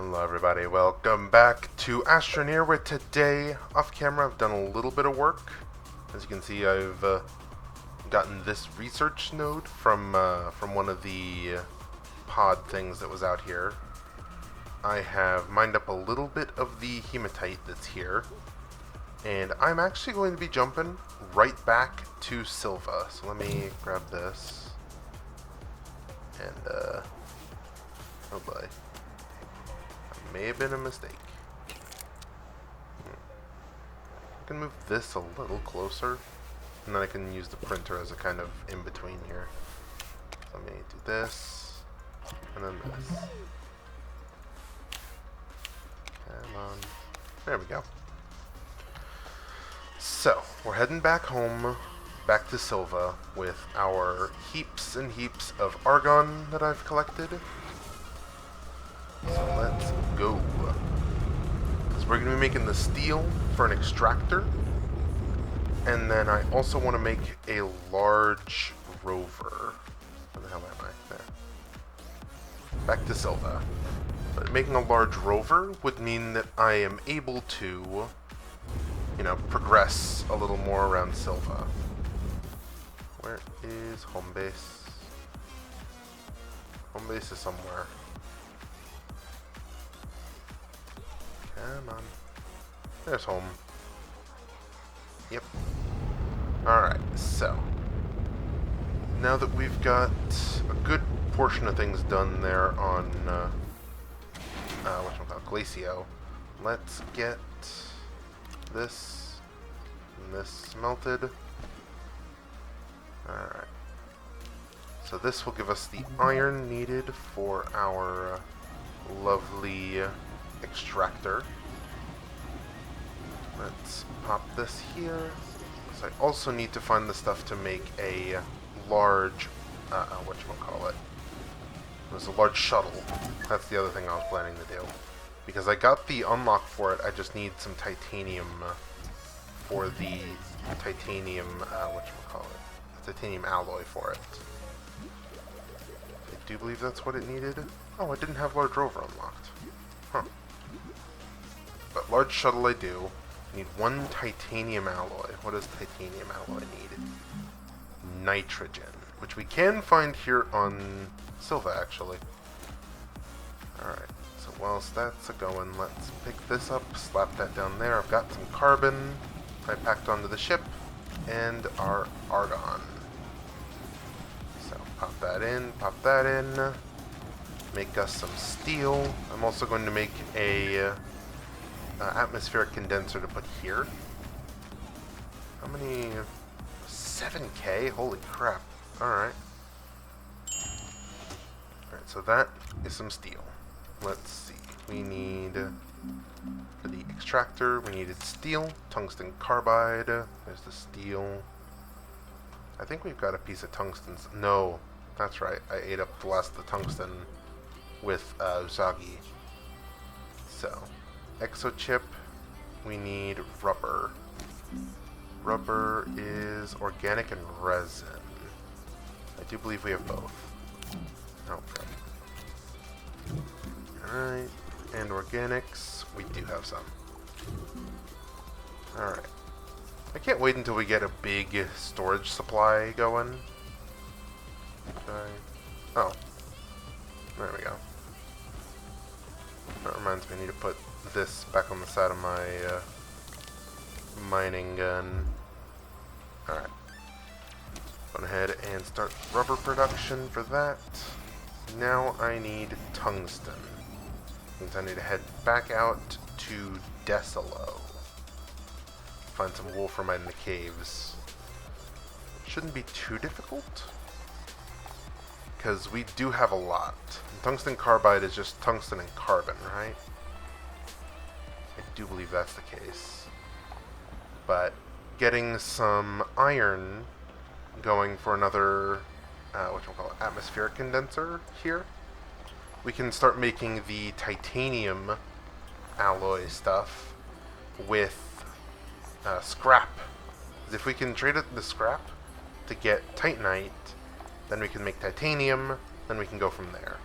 Hello everybody, welcome back to Astroneer, where today, off camera, I've done a little bit of work. As you can see, I've gotten this research node from one of the pod things that was out here. I have mined up a little bit of the hematite that's here, and I'm actually going to be jumping right back to Silva. So let me grab this, and oh boy. May have been a mistake. I can move this a little closer, and then I can use the printer as a kind of in-between here. So let me do this, and then this. Come on. There we go. So, we're heading back home, back to Silva, with our heaps and heaps of argon that I've collected. So let's go. Because we're going to be making the steel for an extractor. And then I also want to make a large rover. Where the hell am I? There. Back to Silva. But making a large rover would mean that I am able to, progress a little more around Silva. Where is home base? Home base is somewhere. Come on. There's home. Yep. Alright, so. Now that we've got a good portion of things done there on, Glacio, let's get this and this smelted. Alright. So this will give us the iron needed for our lovely extractor. Let's pop this here. So I also need to find the stuff to make a large, whatchamacallit. It was a large shuttle. That's the other thing I was planning to do. Because I got the unlock for it, I just need some titanium for the titanium, the titanium alloy for it. I do believe that's what it needed. Oh, I didn't have large rover unlocked. Huh. But large shuttle I do. Need one titanium alloy. What does titanium alloy need? Nitrogen, which we can find here on Silva, actually. Alright, so whilst that's a-going, let's pick this up, slap that down there. I've got some carbon I packed onto the ship, and our argon. So pop that in, make us some steel. I'm also going to make a atmospheric condenser to put here. How many? 7K? Holy crap. Alright. Alright, so that is some steel. Let's see. We need, for the extractor, we needed steel, tungsten carbide. There's the steel. I think we've got a piece of tungsten. No, that's right. I ate up the last of the tungsten with Usagi. So, exochip, we need rubber. Rubber is organic and resin. I do believe we have both. Okay. Alright, and organics, we do have some. Alright. I can't wait until we get a big storage supply going. Okay. Oh. There we go. That reminds me, I need to put this back on the side of my mining gun. Alright. Go ahead and start rubber production for that. Now I need tungsten. Means I need to head back out to Desalo. Find some wolframite in the caves. Shouldn't be too difficult, because we do have a lot. And tungsten carbide is just tungsten and carbon, right? I do believe that's the case. But getting some iron going for another, atmospheric condenser here, we can start making the titanium alloy stuff with scrap. If we can trade it the scrap to get titanite, then we can make titanium, then we can go from there.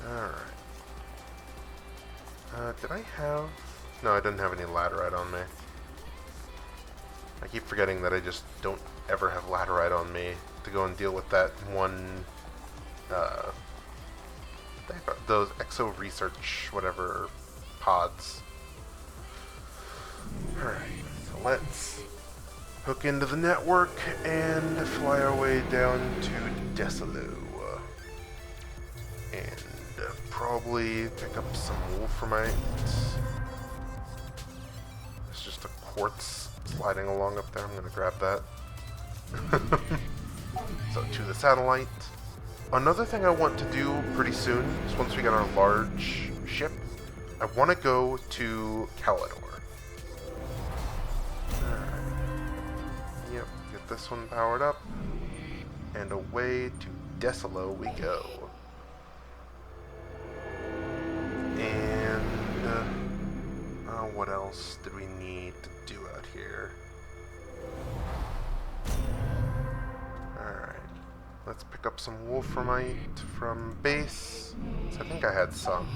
Alright. Did I have... No, I didn't have any laterite on me. I keep forgetting that I just don't ever have laterite on me to go and deal with that one, those exo research, whatever, pods. Alright, so let's hook into the network and fly our way down to Desalo. And probably pick up some wolframite. There's just a quartz sliding along up there. I'm going to grab that. So to the satellite. Another thing I want to do pretty soon is once we get our large ship, I want to go to Calidor. Alright. Yep, get this one powered up. And away to Desalo we go. And what else did we need to do out here? Alright. Let's pick up some wolframite from base. So I think I had some.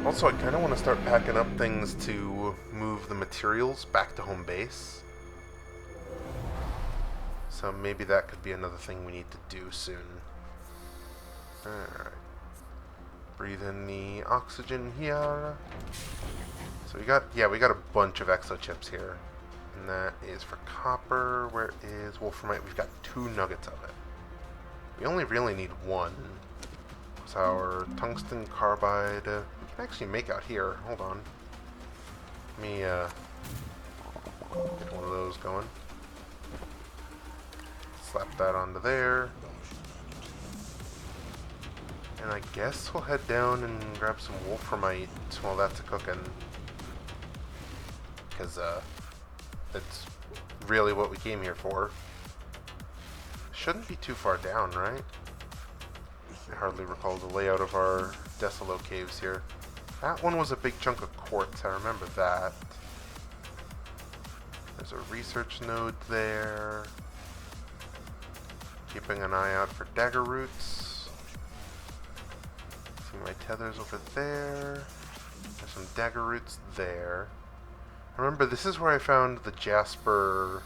Also, I kind of want to start packing up things to move the materials back to home base. So maybe that could be another thing we need to do soon. Alright. Breathe in the oxygen here. So we got a bunch of exo chips here. And that is for copper. Where is wolframite? We've got 2 nuggets of it. We only really need 1. So our tungsten carbide, we can actually make out here. Hold on. Let me get one of those going. Slap that onto there. And I guess we'll head down and grab some wolframite while that's cooking. Because, that's really what we came here for. Shouldn't be too far down, right? I hardly recall the layout of our Desalo caves here. That one was a big chunk of quartz, I remember that. There's a research node there. Keeping an eye out for dagger roots. See my tethers over there. There's some dagger roots there. Remember, this is where I found the jasper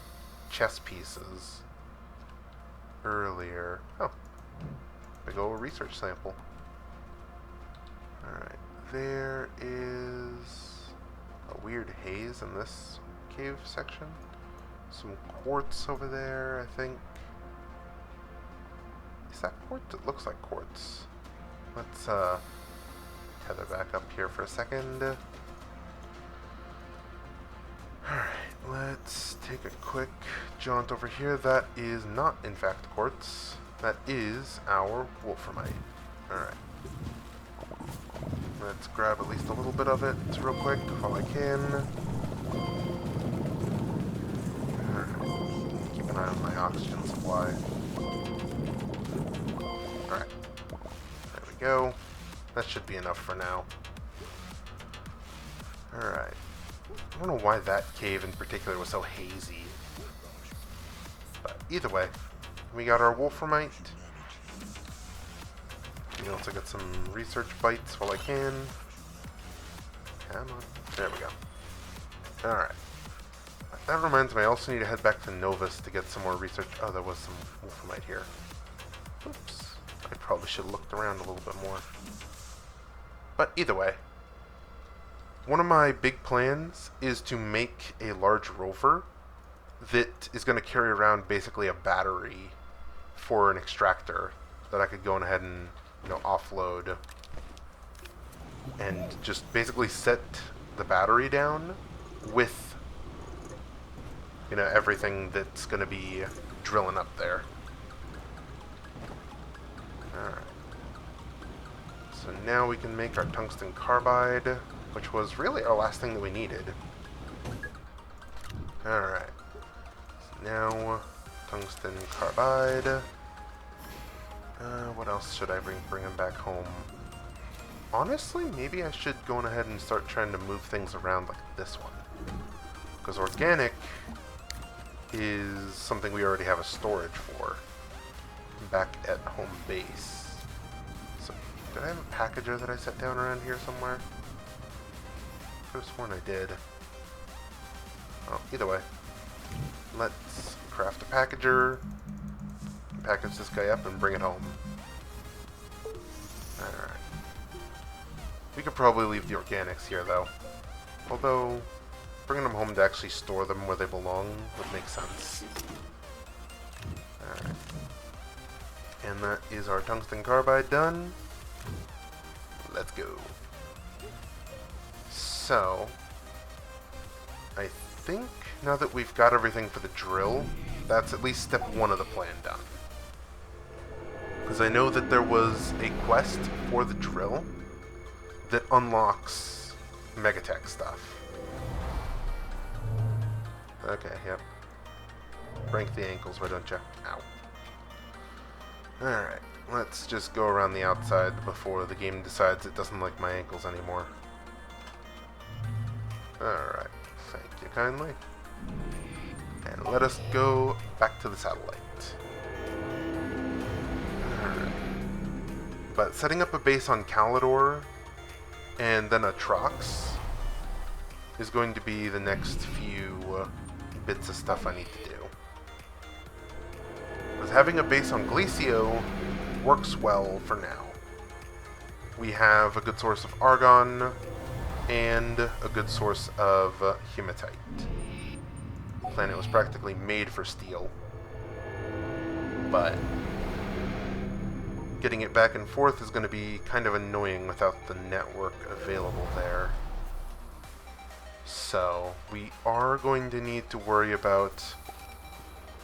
chess pieces earlier. Oh, big old research sample. Alright, there is a weird haze in this cave section. Some quartz over there, I think. Is that quartz? It looks like quartz. Let's tether back up here for a second. Alright, let's take a quick jaunt over here. That is not, in fact, quartz. That is our wolframite. Alright. Let's grab at least a little bit of it real quick while I can. Alright. Keep an eye on my oxygen supply. Alright. There we go. That should be enough for now. Alright. I don't know why that cave in particular was so hazy. But either way, we got our wolframite. We also get some research bites while I can. Come on. There we go. Alright. That reminds me, I also need to head back to Novus to get some more research. Oh, there was some wolframite here. Oops. I probably should have looked around a little bit more. But either way, one of my big plans is to make a large rover that is going to carry around basically a battery for an extractor that I could go ahead and, offload and just basically set the battery down with, everything that's going to be drilling up there. Alright. So now we can make our tungsten carbide, which was really our last thing that we needed. Alright. So now, tungsten carbide. What else should I bring him back home? Honestly, maybe I should go on ahead and start trying to move things around like this one. Because organic is something we already have a storage for back at home base. So Did I have a packager that I set down around here somewhere? Could have sworn I did. Oh, either way. Let's craft a packager, package this guy up, and bring it home. Alright. We could probably leave the organics here, though. Although, bringing them home to actually store them where they belong would make sense. Alright. And that is our tungsten carbide done. Let's go. So, I think now that we've got everything for the drill, that's at least step one of the plan done. Because I know that there was a quest for the drill that unlocks Megatech stuff. Okay, yep. Break the ankles, why don't you? Ow. Alright, let's just go around the outside before the game decides it doesn't like my ankles anymore. Alright, thank you kindly. And let us go back to the satellite. Alright. But setting up a base on Calidor and then a Trox is going to be the next few bits of stuff I need to do. Because having a base on Glacio works well for now. We have a good source of argon and a good source of hematite. The planet was practically made for steel. But getting it back and forth is going to be kind of annoying without the network available there. So, we are going to need to worry about,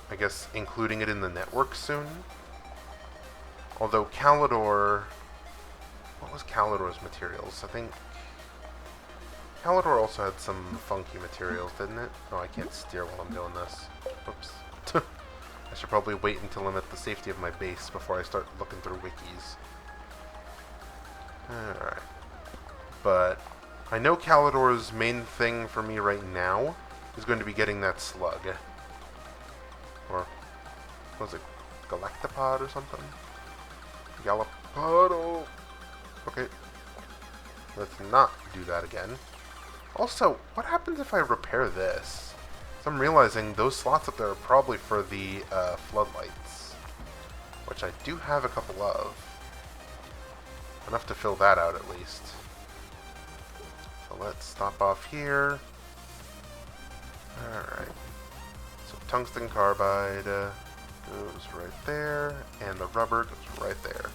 I guess, including it in the network soon. Although Calidor... What was Calidor's materials? I think Calidor also had some funky materials, didn't it? Oh, I can't steer while I'm doing this. Oops. I should probably wait until I'm at the safety of my base before I start looking through wikis. Alright. But I know Calidor's main thing for me right now is going to be getting that slug. Or, what was it? Galactopod or something? Galapodo! Okay. Let's not do that again. Also, what happens if I repair this? So I'm realizing those slots up there are probably for the floodlights. Which I do have a couple of. Enough to fill that out at least. So let's stop off here. Alright. So tungsten carbide goes right there, and the rubber goes right there.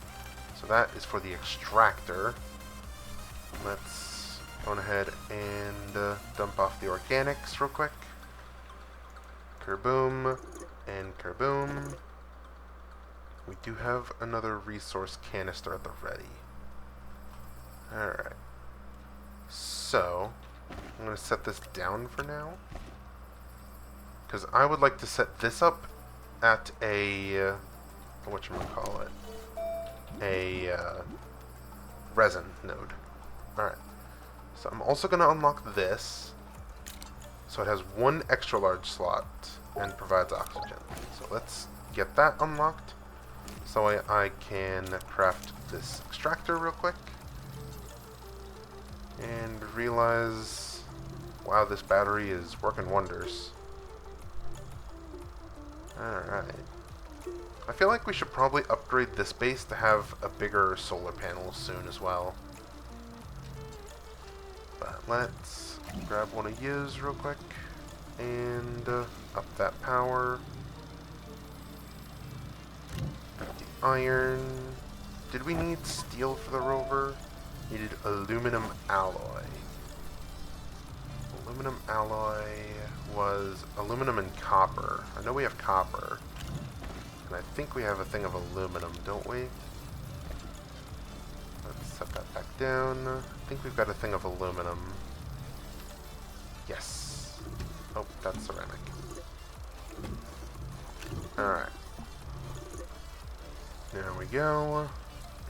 So that is for the extractor. Let's go ahead and dump off the organics real quick. Kerboom, and kerboom. We do have another resource canister at the ready. Alright. So, I'm going to set this down for now. Because I would like to set this up at a, whatchamacallit, a resin node. Alright. So I'm also going to unlock this. So it has one extra large slot and provides oxygen. So let's get that unlocked. So I can craft this extractor real quick. And realize, wow, this battery is working wonders. Alright. I feel like we should probably upgrade this base to have a bigger solar panel soon as well. But let's grab one of yous real quick and up that power. Got the iron. Did we need steel for the rover? Needed aluminum alloy. Aluminum alloy was aluminum and copper. I know we have copper. And I think we have a thing of aluminum, don't we? Let's set that back down. I think we've got a thing of aluminum. Yes. Oh, that's ceramic. Alright. There we go.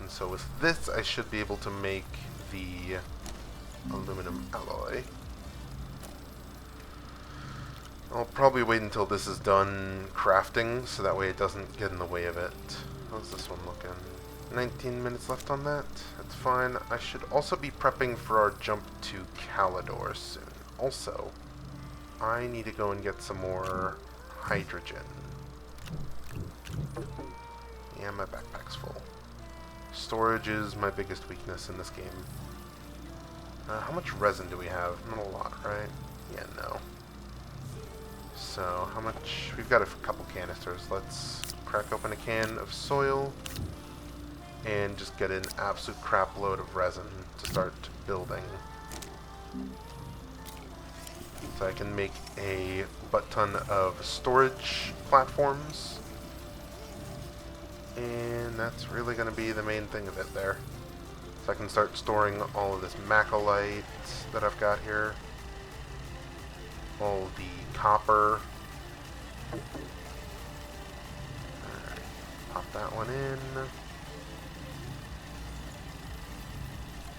And so with this, I should be able to make the aluminum alloy. I'll probably wait until this is done crafting, so that way it doesn't get in the way of it. How's this one looking? 19 minutes left on that. That's fine. I should also be prepping for our jump to Calidor soon. Also, I need to go and get some more hydrogen. Yeah, my backpack's full. Storage is my biggest weakness in this game. How much resin do we have? Not a lot, right? Yeah, no. So, how much? We've got a couple canisters. Let's crack open a can of soil and just get an absolute crap load of resin to start building. So I can make a butt ton of storage platforms. And that's really going to be the main thing of it there. So I can start storing all of this macrolite that I've got here. All the copper. Alright, pop that one in.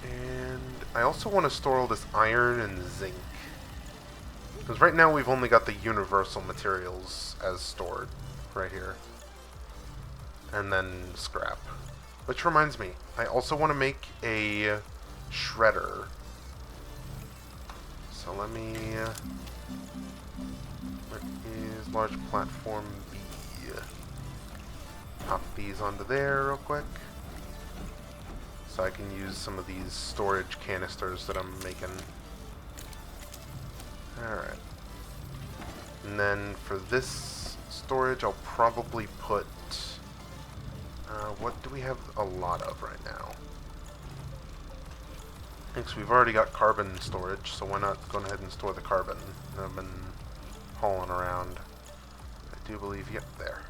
And I also want to store all this iron and zinc. Because right now we've only got the universal materials as stored right here. And then scrap. Which reminds me, I also want to make a shredder. So let me... where is large platform B? Pop these onto there real quick. So I can use some of these storage canisters that I'm making. Alright. And then for this storage, I'll probably put... what do we have a lot of right now? Because we've already got carbon storage, so why not go ahead and store the carbon that I've been hauling around. I do believe, yep, there.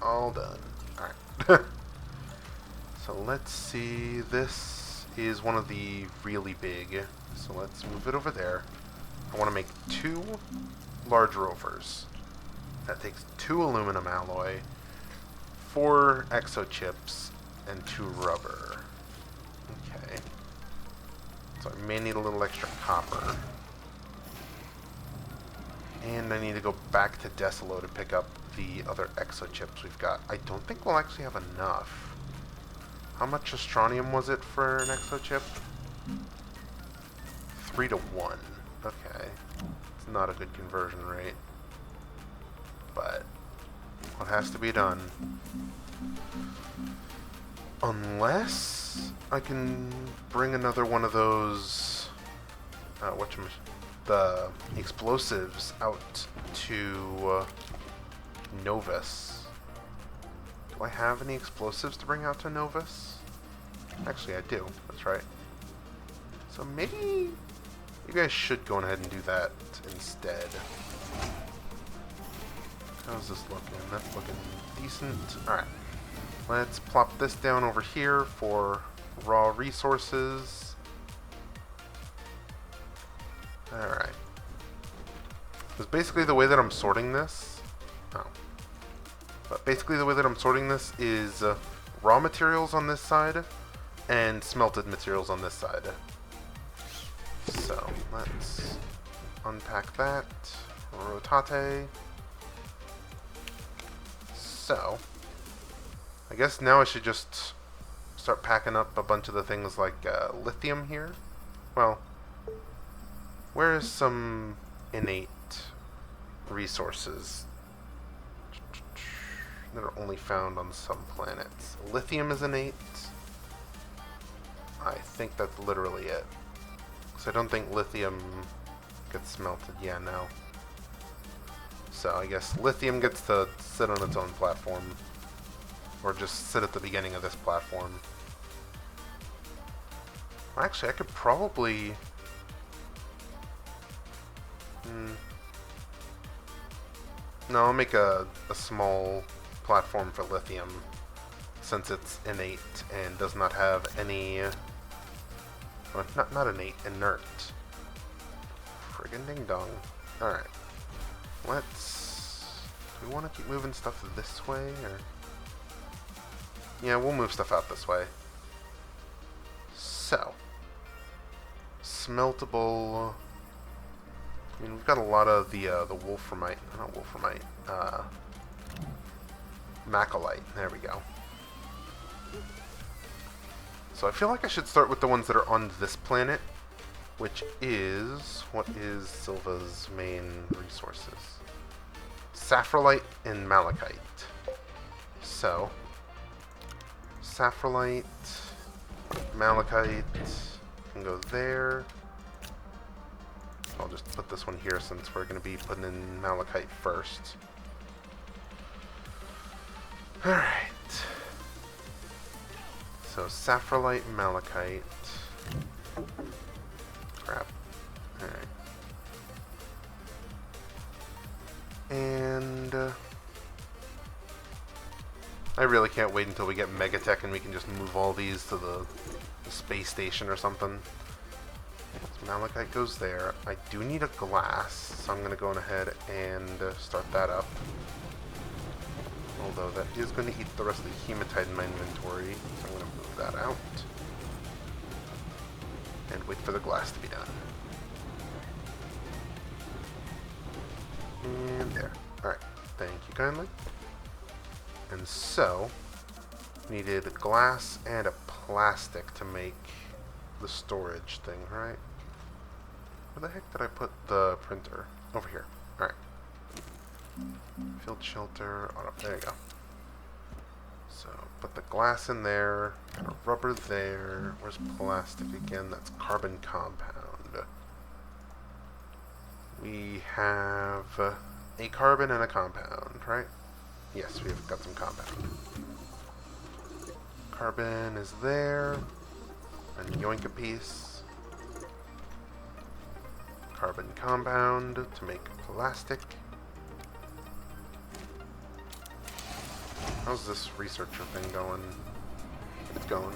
All done. Alright. So let's see, this is one of the really big, so let's move it over there. I want to make 2 large rovers. That takes 2 aluminum alloy, 4 exo chips, and 2 rubber. Okay. So I may need a little extra copper. And I need to go back to Desolo to pick up the other exo chips we've got. I don't think we'll actually have enough. How much astronium was it for an exo chip? 3 to 1. Okay. It's not a good conversion rate. But what has to be done. Unless I can bring another one of those the explosives out to Novus. Do I have any explosives to bring out to Novus? Actually, I do. That's right. So maybe you guys should go ahead and do that instead. How's this looking? That's looking decent. Alright. Let's plop this down over here for raw resources. Alright. Because basically the way that I'm sorting this... Oh. But basically the way that I'm sorting this is raw materials on this side and smelted materials on this side. So, let's unpack that. Rotate. So, I guess now I should just start packing up a bunch of the things like lithium here. Well, where is some innate resources that are only found on some planets? Lithium is innate. I think that's literally it. So I don't think lithium gets smelted. Yeah, no. So I guess lithium gets to sit on its own platform. Or just sit at the beginning of this platform. Actually, I could probably... No, I'll make a small platform for lithium. Since it's innate and does not have any... Well, not innate, inert. Friggin' ding dong. Alright. Let's... Do we want to keep moving stuff this way, or... Yeah, we'll move stuff out this way. So. Smeltable... I mean, we've got a lot of the wolframite... Not wolframite. Macrolite. There we go. So I feel like I should start with the ones that are on this planet, which is... What is Silva's main resources? Saffrolite and malachite. So, saffrolite, malachite can go there. I'll just put this one here since we're going to be putting in malachite first. Alright. So, saffrolite, malachite. Crap. Alright. And I really can't wait until we get Megatech and we can just move all these to the space station or something. So malachite goes there. I do need a glass, so I'm going to go on ahead and start that up. Although that is going to eat the rest of the hematite in my inventory, so I'm going to move that out. And wait for the glass to be done. And there. Alright. Thank you kindly. And so, needed glass and a plastic to make the storage thing, right? Where the heck did I put the printer? Over here. Alright. Field shelter. Oh, there you go. So, put the glass in there. Got a rubber there. Where's plastic again? That's carbon compound. We have a carbon and a compound, right? Yes, we've got some compound. Carbon is there. And yoink a piece. Carbon compound to make plastic. How's this researcher thing going? It's going.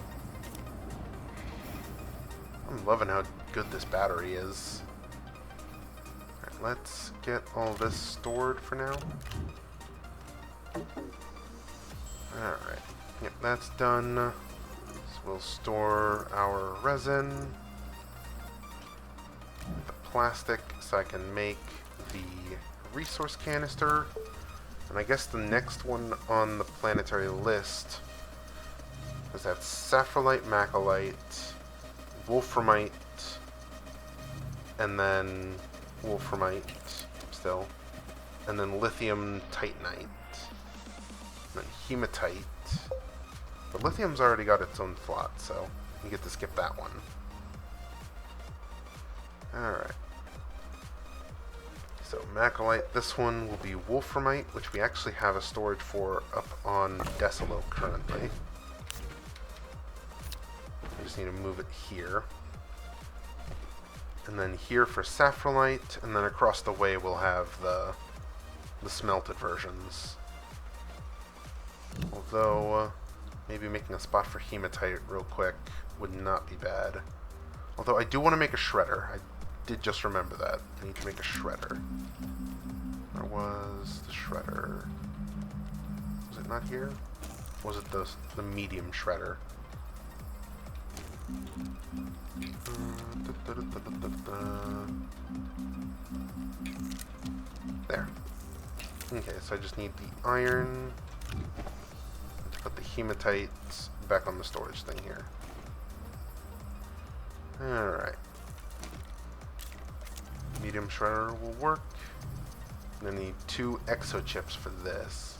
I'm loving how good this battery is. Alright, let's get all this stored for now. Alright. Yep, that's done. So we'll store our resin. The plastic so I can make the resource canister. And I guess the next one on the planetary list is that saffrolite, macrolite, wolframite, and then wolframite still, and then lithium titanite, and then hematite. But lithium's already got its own slot, so you get to skip that one. Alright. So, macrolite, this one will be wolframite, which we actually have a storage for up on Decilo currently. I just need to move it here. And then here for saffrolite, and then across the way we'll have the smelted versions. Although, maybe making a spot for hematite real quick would not be bad. Although I do want to make a shredder. I did just remember that. I need to make a shredder. Where was the shredder? Was it not here? Or was it the medium shredder? There. Okay, so I just need the iron to put the hematites back on the storage thing here. Alright. Medium shredder will work. And I need 2 exo chips for this.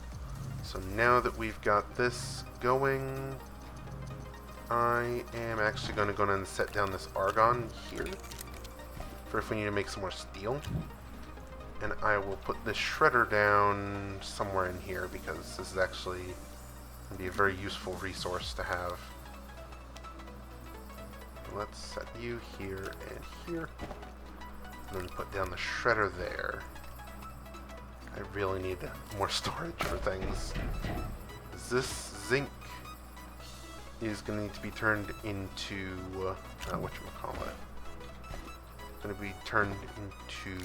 So now that we've got this going, I am actually going to go and set down this argon here for if we need to make some more steel. And I will put this shredder down somewhere in here because this is actually going to be a very useful resource to have. Let's set you here and here. And then put down the shredder there. I really need more storage for things. This zinc is going to need to be turned into, whatchamacallit. It's going to be turned into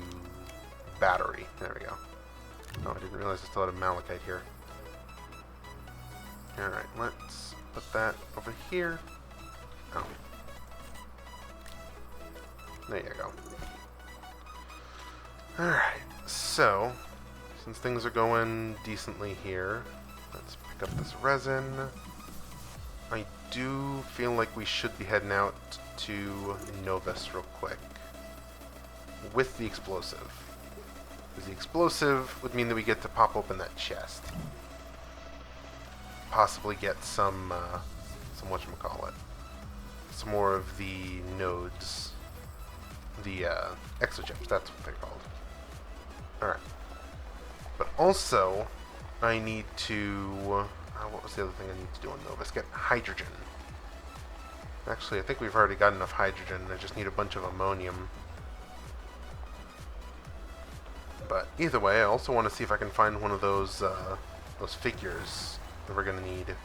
battery. There we go. Oh, I didn't realize I still had a malachite here. Alright, let's put that over here. Oh. There you go. Alright, so, since things are going decently here, let's pick up this resin. I do feel like we should be heading out to Novus real quick with the explosive. Because the explosive would mean that we get to pop open that chest. Possibly get some whatchamacallit, some more of the nodes. The exochips, that's what they're called. Alright. But also, I need to... what was the other thing I need to do on Novus? Get hydrogen. Actually, I think we've already got enough hydrogen. I just need a bunch of ammonium. But either way, I also want to see if I can find one of those figures that we're going to need.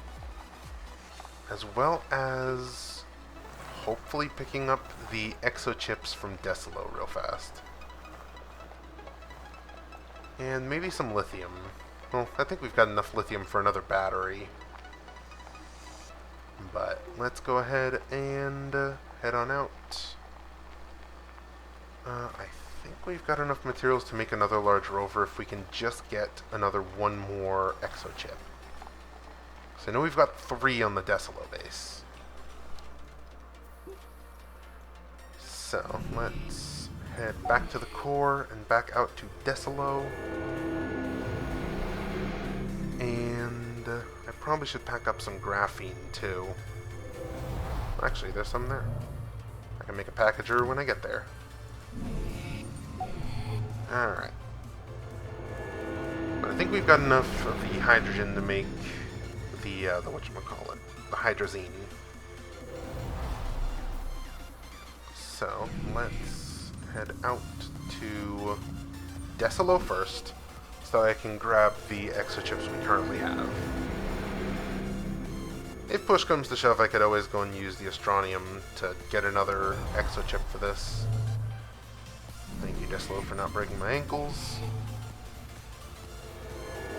As well as hopefully picking up the exochips from Decilo real fast. And maybe some lithium. Well, I think we've got enough lithium for another battery. But let's go ahead and head on out. I think we've got enough materials to make another large rover if we can just get one more exochip. So I know we've got 3 on the Decilo base. So let's head back to the core and back out to Decilo. And I probably should pack up some graphene too. Actually, there's some there. I can make a packager when I get there. Alright. But I think we've got enough of the hydrogen to make the whatchamacallit, the hydrazine. So, let's head out to Decilo first, so I can grab the exochips we currently have. If push comes to shove, I could always go and use the Astroneer to get another exochip for this. Thank you, Decilo, for not breaking my ankles.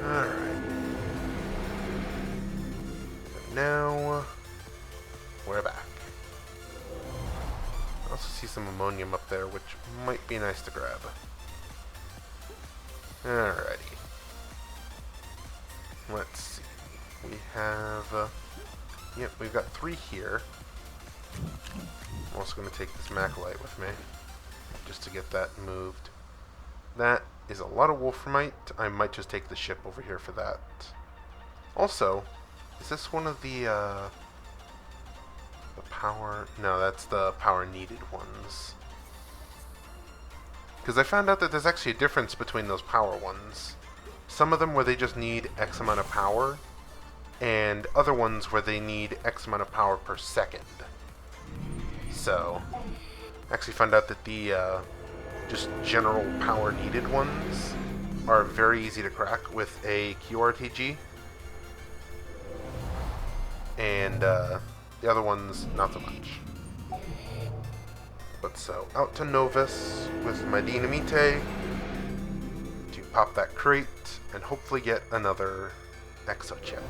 Alright. Now, we're back. I also see some ammonium up there, which might be nice to grab. Alrighty. Let's see. We have... yep, we've got 3 here. I'm also going to take this Macrolite with me, just to get that moved. That is a lot of wolframite. I might just take the ship over here for that. Also, is this one of the power... no, that's the power needed ones. Because I found out that there's actually a difference between those power ones. Some of them where they just need X amount of power, and other ones where they need X amount of power per second. So, I actually found out that the just general power needed ones are very easy to crack with a QRTG. And the other ones, not so much. But so, out to Novus with my Dynamite to pop that crate and hopefully get another exochip.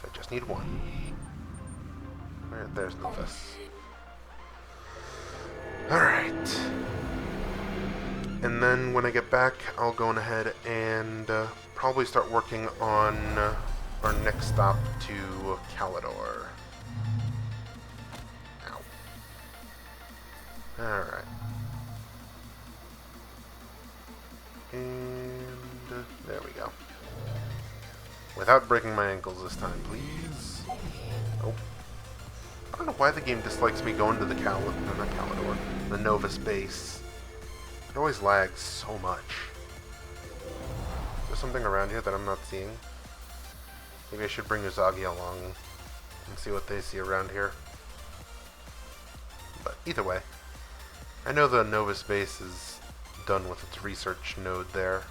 So I just need 1. Alright, there's Novus. Alright. And then when I get back, I'll go on ahead and probably start working on our next stop to Calidor. Ow. Alright. And there we go. Without breaking my ankles this time, please. Oh. I don't know why the game dislikes me going to the not Calidor, the Novus base. It always lags so much. Is there something around here that I'm not seeing? Maybe I should bring Uzagi along and see what they see around here. But either way, I know the Novus base is done with its research node there.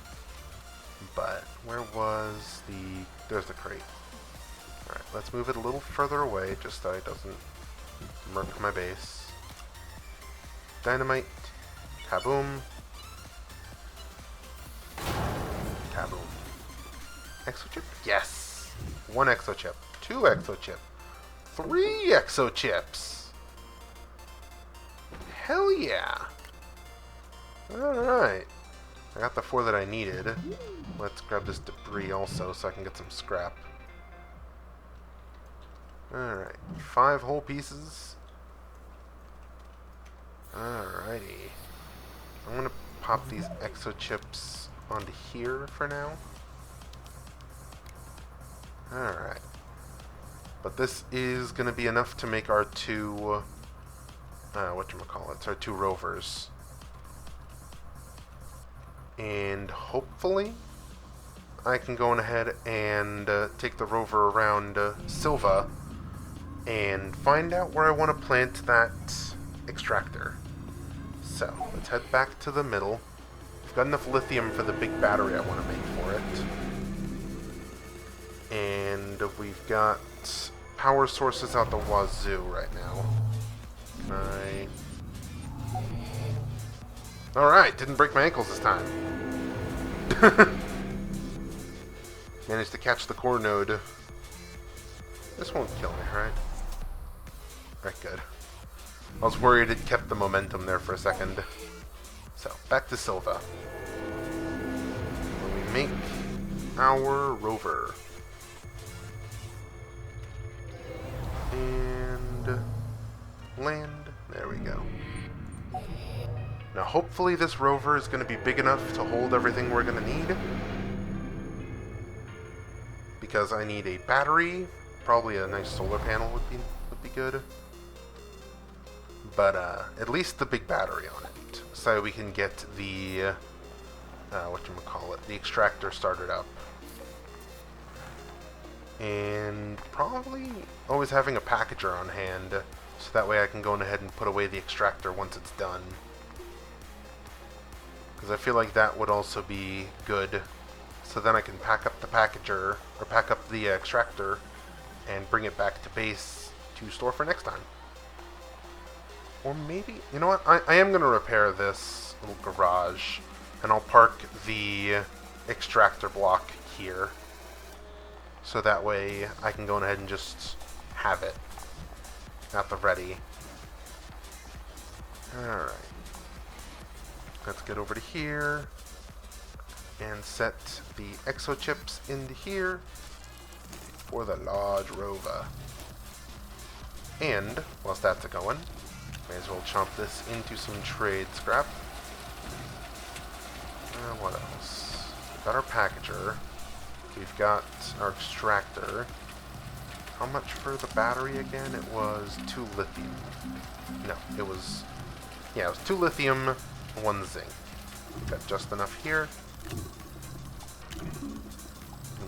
But where was the... there's the crate. Alright, let's move it a little further away just so it doesn't murk my base. Dynamite. Kaboom. Kaboom. Exochip? Yes! 1 exochip. 2 exochip. 3 exochips! Hell yeah! Alright. I got the 4 that I needed. Let's grab this debris also so I can get some scrap. Alright, 5 whole pieces. Alrighty. I'm gonna pop these exo chips onto here for now. Alright. But this is gonna be enough to make our two, whatchamacallits, our 2 rovers. And hopefully I can go on ahead and take the rover around Silva and find out where I want to plant that extractor. So, let's head back to the middle. I've got enough lithium for the big battery I want to make for it. And we've got power sources out the wazoo right now. Can I... Alright, didn't break my ankles this time. Managed to catch the core node. This won't kill me, right? Right, good. I was worried it kept the momentum there for a second. So, back to Silva. Where we make our rover. And land. There we go. Now, hopefully this rover is going to be big enough to hold everything we're going to need. Because I need a battery. Probably a nice solar panel would be good. But at least the big battery on it, so we can get the the extractor started up. And probably always having a packager on hand, so that way I can go ahead and put away the extractor once it's done. Because I feel like that would also be good. So then I can pack up the packager, or pack up the extractor, and bring it back to base to store for next time. Or maybe, you know what, I am going to repair this little garage, and I'll park the extractor block here. So that way I can go ahead and just have it at the ready. Alright. Let's get over to here and set the exo chips into here for the large rover. And whilst that's going, may as well chomp this into some trade scrap. What else? We've got our packager. We've got our extractor. How much for the battery again? It was 2 lithium. No, it was... Yeah, it was 2 lithium, 1 zinc. We've got just enough here. And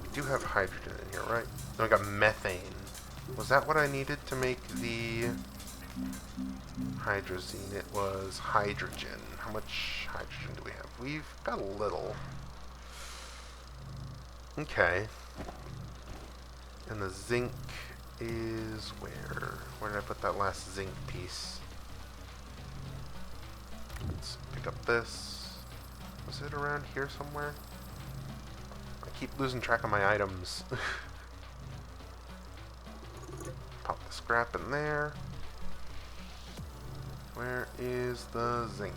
we do have hydrogen in here, right? Then we got methane. Was that what I needed to make the hydrazine? It was hydrogen. How much hydrogen do we have? We've got a little. Okay. And the zinc is where? Where did I put that last zinc piece? Let's pick up this. Was it around here somewhere? I keep losing track of my items. Pop the scrap in there. Where is the zinc?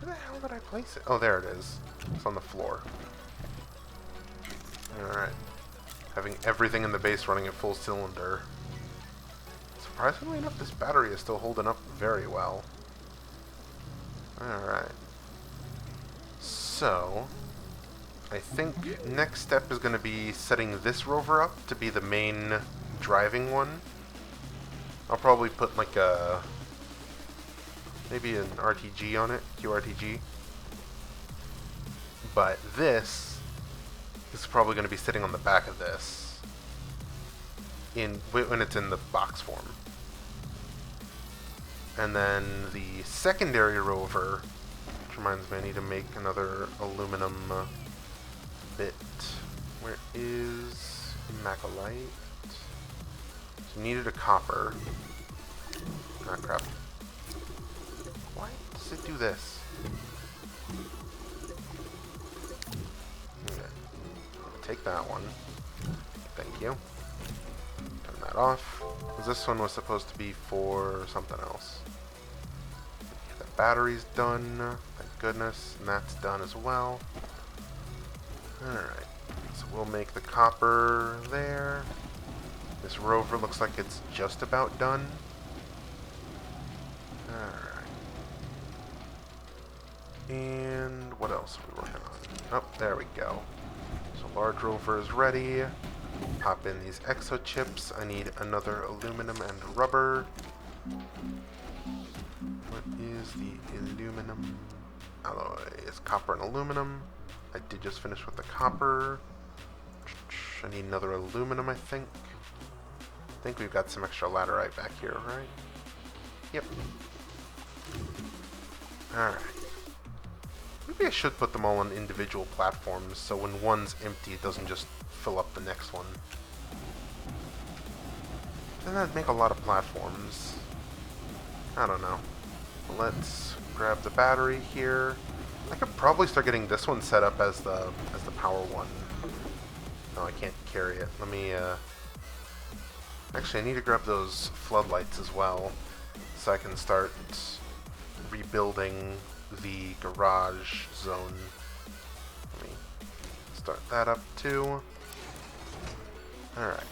Where the hell did I place it? Oh, there it is. It's on the floor. Alright. Having everything in the base running at full cylinder. Surprisingly enough, this battery is still holding up very well. Alright. So, I think next step is going to be setting this rover up to be the main driving one. I'll probably put like a... maybe an RTG on it, QRTG. But this is probably going to be sitting on the back of this when it's in the box form. And then the secondary rover, which reminds me I need to make another aluminum bit. Where is Macalite? So needed a copper. Ah, crap. Why does it do this? Okay. Take that one. Thank you. Turn that off. Because this one was supposed to be for something else. The battery's done. Thank goodness. And that's done as well. Alright. So we'll make the copper there. This rover looks like it's just about done. Alright. And what else are we working on? Oh, there we go. So large rover is ready. Pop in these exo chips. I need another aluminum and rubber. What is the aluminum alloy? It's copper and aluminum. I did just finish with the copper. I need another aluminum, I think. I think we've got some extra laterite back here, right? Yep. Alright. Maybe I should put them all on individual platforms so when one's empty it doesn't just fill up the next one. Then that'd make a lot of platforms. I don't know. Let's grab the battery here. I could probably start getting this one set up as the power one. No, I can't carry it. Let me actually I need to grab those floodlights as well so I can start rebuilding the garage zone. Let me start that up too. Alright.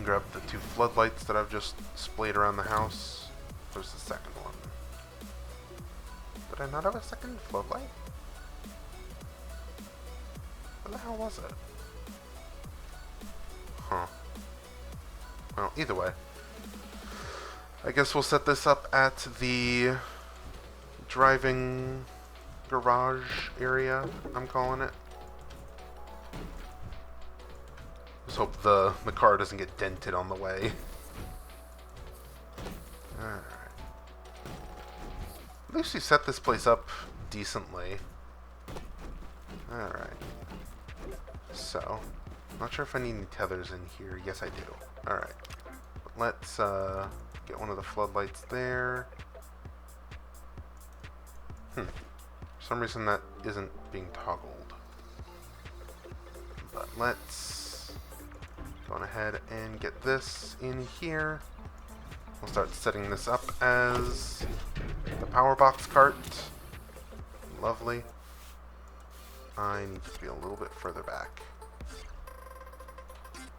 Grab the 2 floodlights that I've just splayed around the house. Where's the second one? Did I not have a second floodlight? Where the hell was it? Huh. Well, either way. I guess we'll set this up at the driving garage area, I'm calling it. Just hope the car doesn't get dented on the way. Alright. At least we set this place up decently. Alright. So, not sure if I need any tethers in here. Yes, I do. Alright. Let's get one of the floodlights there. For some reason that isn't being toggled. But let's go on ahead and get this in here. We'll start setting this up as the power box cart. Lovely. I need to be a little bit further back.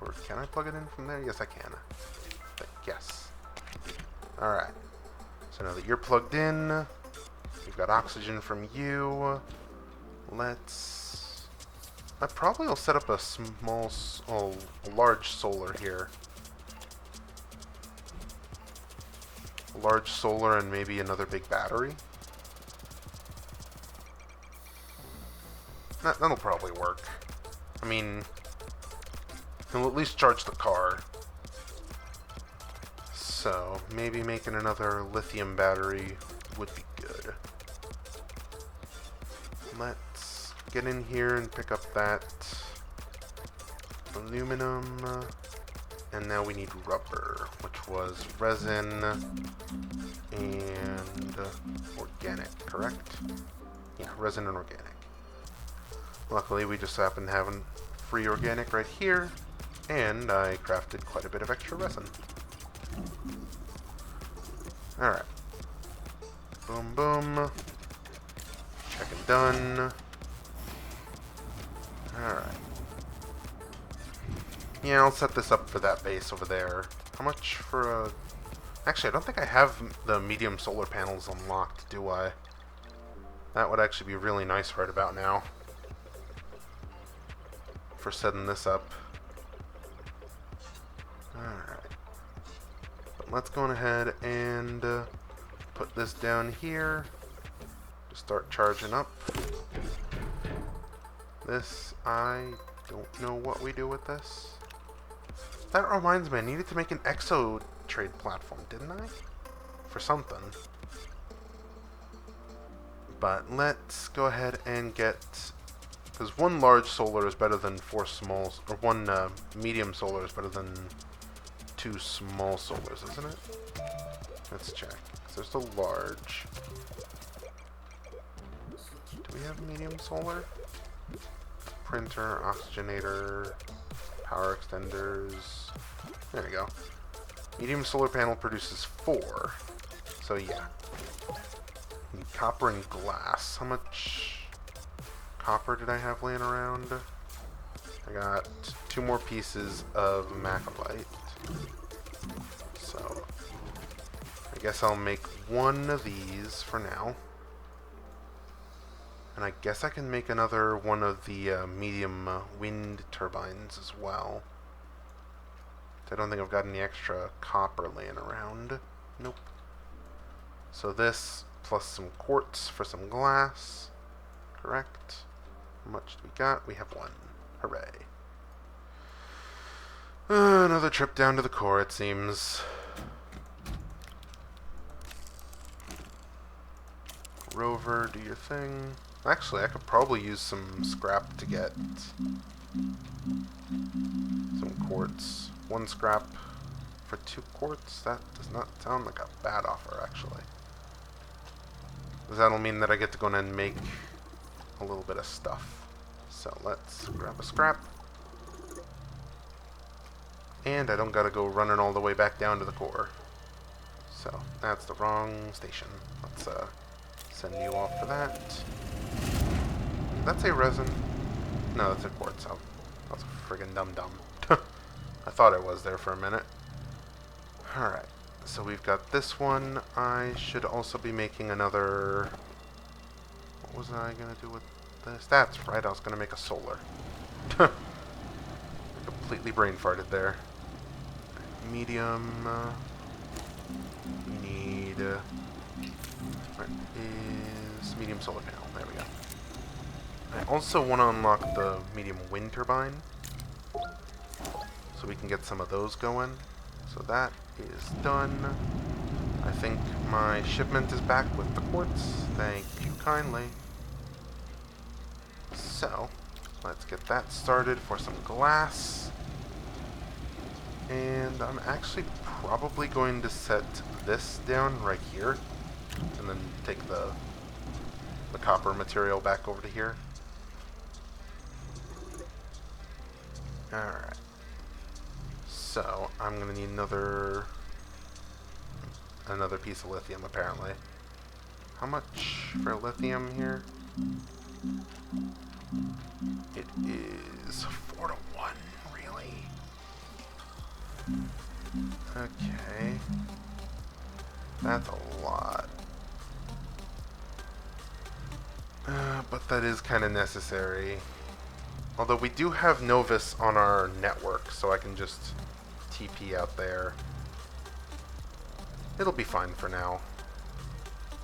Or can I plug it in from there? Yes, I can. Yes. Alright. So now that you're plugged in, we've got oxygen from you. Let's... I probably will set up a a large solar here. A large solar and maybe another big battery. That'll probably work. I mean, it'll at least charge the car. So, maybe making another lithium battery would be good. Let's get in here and pick up that aluminum. And now we need rubber, which was resin and organic, correct? Yeah, resin and organic. Luckily, we just happen to have a free organic right here, and I crafted quite a bit of extra resin. Alright. Boom, boom. Check and done. Alright. Yeah, I'll set this up for that base over there. How much for a... Actually, I don't think I have the medium solar panels unlocked, do I? That would actually be really nice right about now. For setting this up. Alright. But let's go on ahead and put this down here. To start charging up. This, I don't know what we do with this. That reminds me, I needed to make an exo trade platform, didn't I? For something. But let's go ahead and get... Because one large solar is better than 4 small... Or one medium solar is better than 2 small solars, isn't it? Let's check. There's the large. Do we have medium solar? Printer, oxygenator, power extenders. There we go. Medium solar panel produces 4. So yeah. Need copper and glass. How much copper did I have laying around? I got 2 more pieces of macrolite. So, I guess I'll make one of these for now. And I guess I can make another one of the medium wind turbines as well. I don't think I've got any extra copper laying around. Nope. So this, plus some quartz for some glass. Correct. How much do we got? We have 1. Hooray. Another trip down to the core, it seems. Rover, do your thing. Actually, I could probably use some scrap to get some quartz. 1 scrap for 2 quartz? That does not sound like a bad offer, actually. Because that'll mean that I get to go in and make a little bit of stuff. So let's grab a scrap. And I don't gotta go running all the way back down to the core. So, that's the wrong station. Let's send you off for that. That's a resin. No, that's a quartz. Oh, that's a friggin' dum-dum. I thought it was there for a minute. Alright, so we've got this one. I should also be making another... What was I gonna do with this? That's right, I was gonna make a solar. Completely brain farted there. Medium. We need... where is medium solar panel? There we go. I also want to unlock the medium wind turbine, so we can get some of those going. So that is done. I think my shipment is back with the quartz. Thank you kindly. So, let's get that started for some glass. And I'm actually probably going to set this down right here, and then take the copper material back over to here. Alright. So, I'm going to need another piece of lithium, apparently. How much for lithium here? It is 4 to 1, really? Okay. That's a lot. But that is kind of necessary. Although we do have Novus on our network, so I can just TP out there. It'll be fine for now.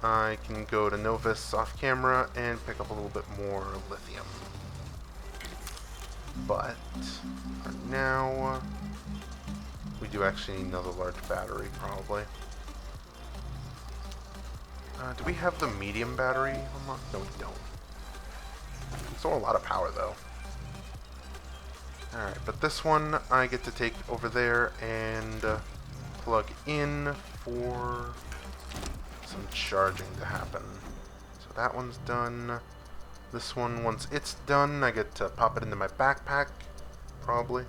I can go to Novus off camera and pick up a little bit more lithium. But for now, we do actually need another large battery, probably. Do we have the medium battery unlocked? No, we don't. It's still a lot of power, though. Alright, but this one I get to take over there and plug in for some charging to happen. So that one's done. This one, once it's done, I get to pop it into my backpack, probably,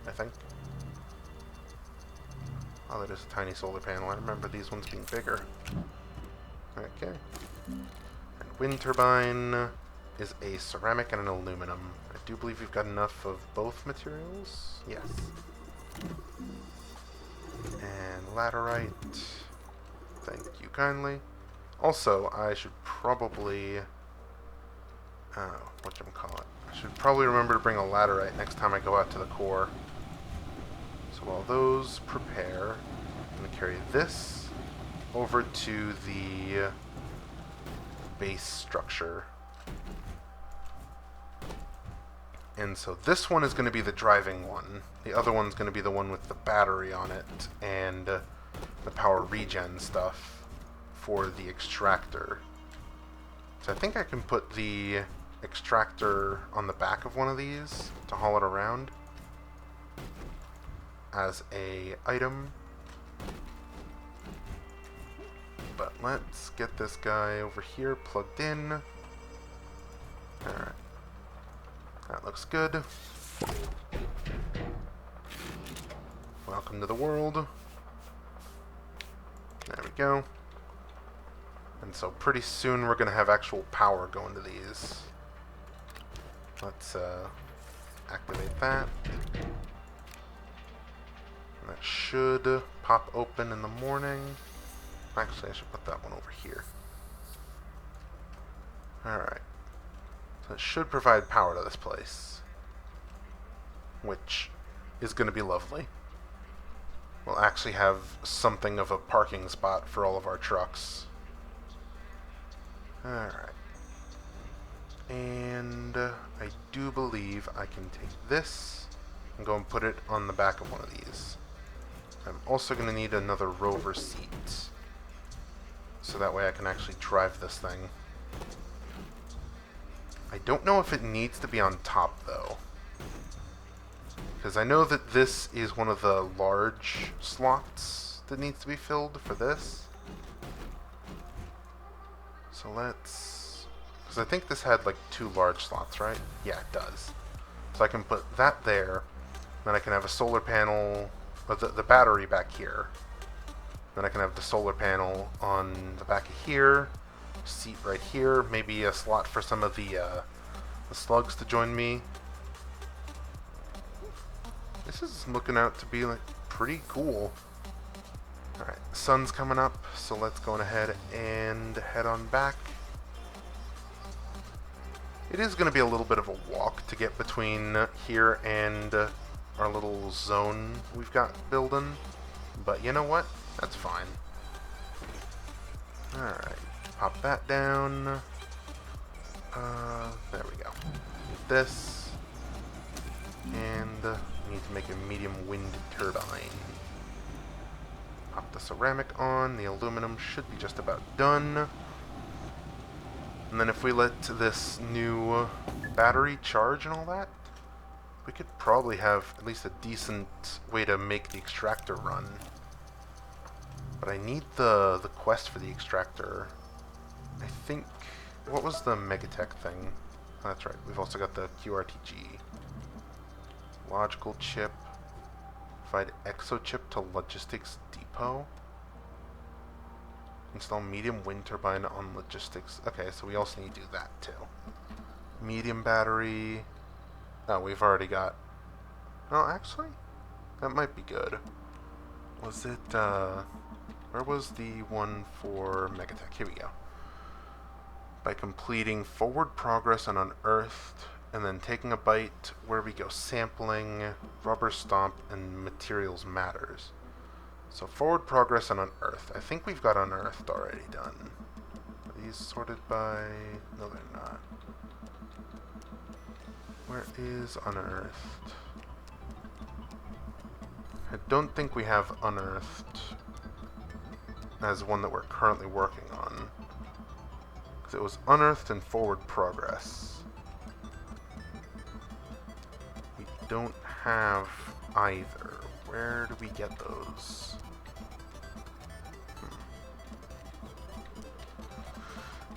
I think. Oh, that is a tiny solar panel. I remember these ones being bigger. Okay. And wind turbine is a ceramic and an aluminum. I do believe we've got enough of both materials. Yes. And laterite. Thank you kindly. Also, I should probably... whatchamacallit. I should probably remember to bring a laterite next time I go out to the core. So while those prepare, I'm going to carry this over to the base structure. And so this one is going to be the driving one. The other one's going to be the one with the battery on it and the power regen stuff for the extractor. So I think I can put the extractor on the back of one of these to haul it around as a item. But let's get this guy over here plugged in. Alright. That looks good. Welcome to the world. There we go. And so pretty soon we're going to have actual power going to these. Let's activate that. And that should pop open in the morning. Actually, I should put that one over here. Alright. So it should provide power to this place, which is going to be lovely. We'll actually have something of a parking spot for all of our trucks. Alright. And I do believe I can take this and go and put it on the back of one of these. I'm also going to need another rover seat, so that way I can actually drive this thing. I don't know if it needs to be on top, though, because I know that this is one of the large slots that needs to be filled for this. So let's... because I think this had like 2 large slots, right? Yeah, it does. So I can put that there, then I can have a solar panel, or the battery back here. Then I can have the solar panel on the back of here, seat right here, maybe a slot for some of the slugs to join me. This is looking out to be like pretty cool. Alright, the sun's coming up, so let's go ahead and head on back. It is going to be a little bit of a walk to get between here and our little zone we've got building, but you know what? That's fine. Alright, pop that down. There we go. This, and we need to make a medium wind turbine. Pop the ceramic on, the aluminum should be just about done. And then if we let this new battery charge and all that, we could probably have at least a decent way to make the extractor run. But I need the quest for the extractor. I think... what was the Megatech thing? Oh, that's right, we've also got the QRTG. Logical chip. Provide exochip to logistics depot. Install medium wind turbine on logistics. Okay, so we also need to do that too. Medium battery. Oh, we've already got... oh, actually, that might be good. Was it, where was the one for Megatech? Here we go. By completing forward progress on unearthed, and then taking a bite where we go sampling, rubber stomp, and materials matters. So forward progress on unearthed. I think we've got unearthed already done. Are these sorted by... no, they're not. Where is unearthed? I don't think we have unearthed as one that we're currently working on. Because it was unearthed and forward progress. We don't have either. Where do we get those?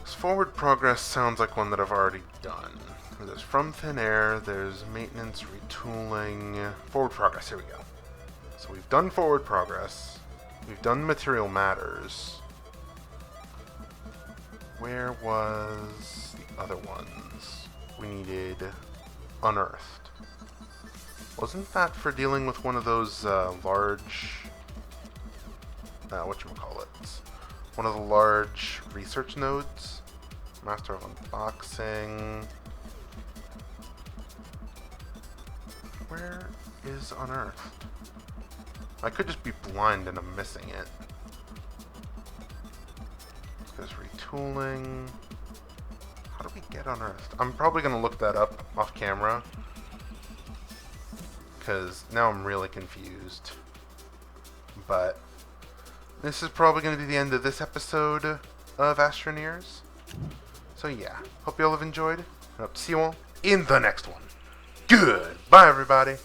This forward progress sounds like one that I've already done. There's from thin air, there's maintenance, retooling, forward progress, here we go. So we've done forward progress, we've done material matters. Where was the other ones? We needed unearthed. Wasn't that for dealing with one of those large... whatchamacallit? One of the large research nodes? Master of Unboxing... where is unearthed? I could just be blind and I'm missing it. There's retooling... how do we get unearthed? I'm probably going to look that up off camera, because now I'm really confused. But this is probably going to be the end of this episode of Astroneers. So yeah, hope you all have enjoyed, and hope to see you all in the next one. Goodbye, everybody.